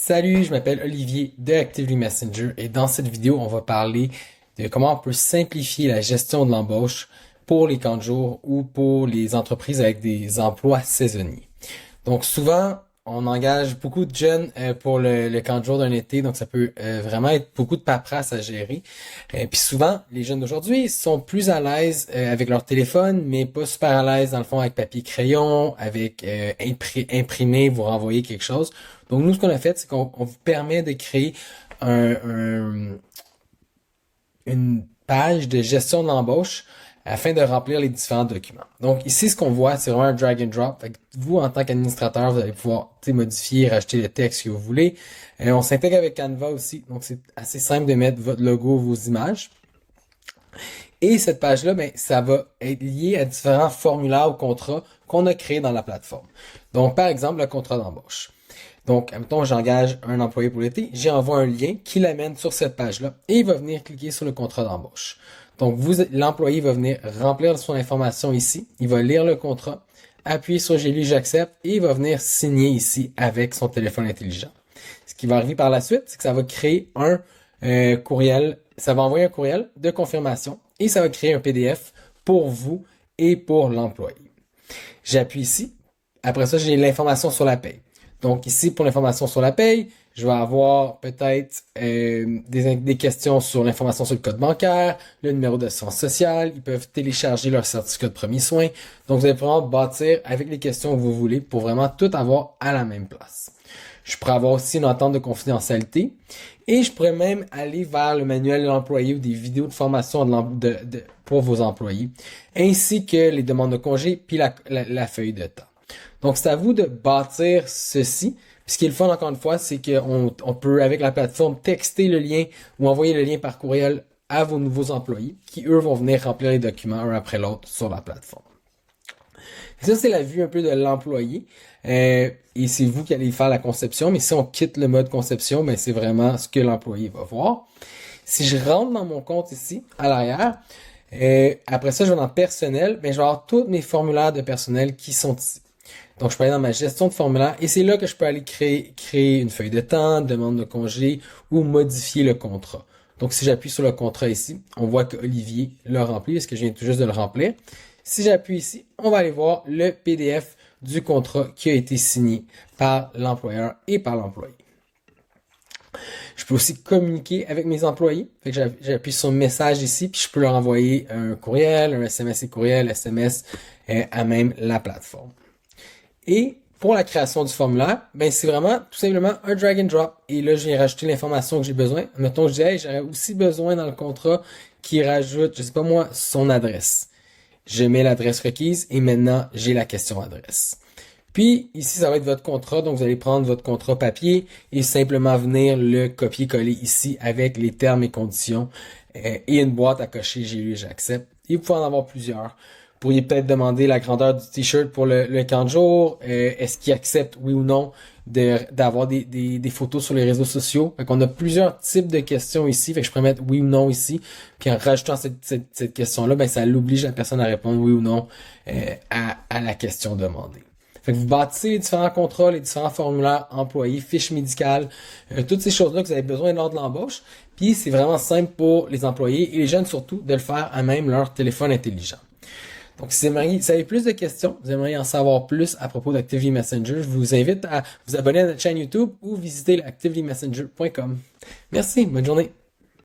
Salut, je m'appelle Olivier de Actively Messenger et dans cette vidéo, on va parler de comment on peut simplifier la gestion de l'embauche pour les camps de jour ou pour les entreprises avec des emplois saisonniers. Donc souvent, on engage beaucoup de jeunes pour le camp de jour d'un été, donc ça peut vraiment être beaucoup de paperasse à gérer. Puis souvent, les jeunes d'aujourd'hui sont plus à l'aise avec leur téléphone, mais pas super à l'aise dans le fond avec papier crayon, avec imprimer, vous renvoyer quelque chose. Donc nous, ce qu'on a fait, c'est qu'on vous permet de créer une page de gestion de l'embauche afin de remplir les différents documents. Donc ici, ce qu'on voit, c'est vraiment un drag and drop. Fait que vous, en tant qu'administrateur, vous allez pouvoir modifier, rajouter le texte que vous voulez. On s'intègre avec Canva aussi, donc c'est assez simple de mettre votre logo, vos images. Et cette page-là, ça va être lié à différents formulaires ou contrats qu'on a créés dans la plateforme. Donc, par exemple, le contrat d'embauche. Donc, admettons, j'engage un employé pour l'été, j'y envoie un lien qui l'amène sur cette page-là et il va venir cliquer sur le contrat d'embauche. Donc, l'employé va venir remplir son information ici, il va lire le contrat, appuyer sur j'ai lu, j'accepte et il va venir signer ici avec son téléphone intelligent. Ce qui va arriver par la suite, c'est que ça va créer un courriel, ça va envoyer un courriel de confirmation et ça va créer un PDF pour vous et pour l'employé. J'appuie ici. Après ça, j'ai l'information sur la paye. Donc ici, pour l'information sur la paye, je vais avoir peut-être des questions sur l'information sur le code bancaire, le numéro d'assurance sociale. Ils peuvent télécharger leur certificat de premiers soins. Donc vous allez pouvoir bâtir avec les questions que vous voulez pour vraiment tout avoir à la même place. Je pourrais avoir aussi une entente de confidentialité et je pourrais même aller vers le manuel de l'employé ou des vidéos de formation pour vos employés, ainsi que les demandes de congé puis la feuille de temps. Donc, c'est à vous de bâtir ceci. Puis ce qui est le fun, encore une fois, c'est qu'on peut, avec la plateforme, texter le lien ou envoyer le lien par courriel à vos nouveaux employés qui, eux, vont venir remplir les documents un après l'autre sur la plateforme. Et ça, c'est la vue un peu de l'employé. Et c'est vous qui allez faire la conception. Mais si on quitte le mode conception, c'est vraiment ce que l'employé va voir. Si je rentre dans mon compte ici, à l'arrière, après ça, je vais dans personnel, je vais avoir tous mes formulaires de personnel qui sont ici. Donc, je peux aller dans ma gestion de formulaire et c'est là que je peux aller créer une feuille de temps, demande de congé ou modifier le contrat. Donc, si j'appuie sur le contrat ici, on voit que Olivier l'a rempli parce que je viens tout juste de le remplir. Si j'appuie ici, on va aller voir le PDF du contrat qui a été signé par l'employeur et par l'employé. Je peux aussi communiquer avec mes employés. Fait que j'appuie sur message ici, puis je peux leur envoyer un courriel, un SMS et courriel, SMS à même la plateforme. Et pour la création du formulaire, c'est vraiment tout simplement un drag and drop. Et là, je viens rajouter l'information que j'ai besoin. Mettons, je dis, hey, j'aurais aussi besoin dans le contrat qui rajoute, je sais pas moi, son adresse. Je mets l'adresse requise et maintenant, j'ai la question adresse. Puis, ici, ça va être votre contrat. Donc, vous allez prendre votre contrat papier et simplement venir le copier-coller ici avec les termes et conditions et une boîte à cocher, j'ai lu, j'accepte. Et vous pouvez en avoir plusieurs. Vous pourriez peut-être demander la grandeur du t-shirt pour le camp de jour. Est-ce qu'il accepte, oui ou non, d'avoir des photos sur les réseaux sociaux? Fait qu'on a plusieurs types de questions ici. Fait que je pourrais mettre oui ou non ici. Puis en rajoutant cette question-là, ça l'oblige la personne à répondre oui ou non à la question demandée. Fait que vous bâtissez les différents contrats, les différents formulaires employés, fiches médicales, toutes ces choses-là que vous avez besoin lors de l'embauche. Puis c'est vraiment simple pour les employés et les jeunes surtout de le faire à même leur téléphone intelligent. Donc, si vous avez plus de questions, vous aimeriez en savoir plus à propos d'Actively Messenger, je vous invite à vous abonner à notre chaîne YouTube ou visiter activelymessenger.com. Merci, bonne journée.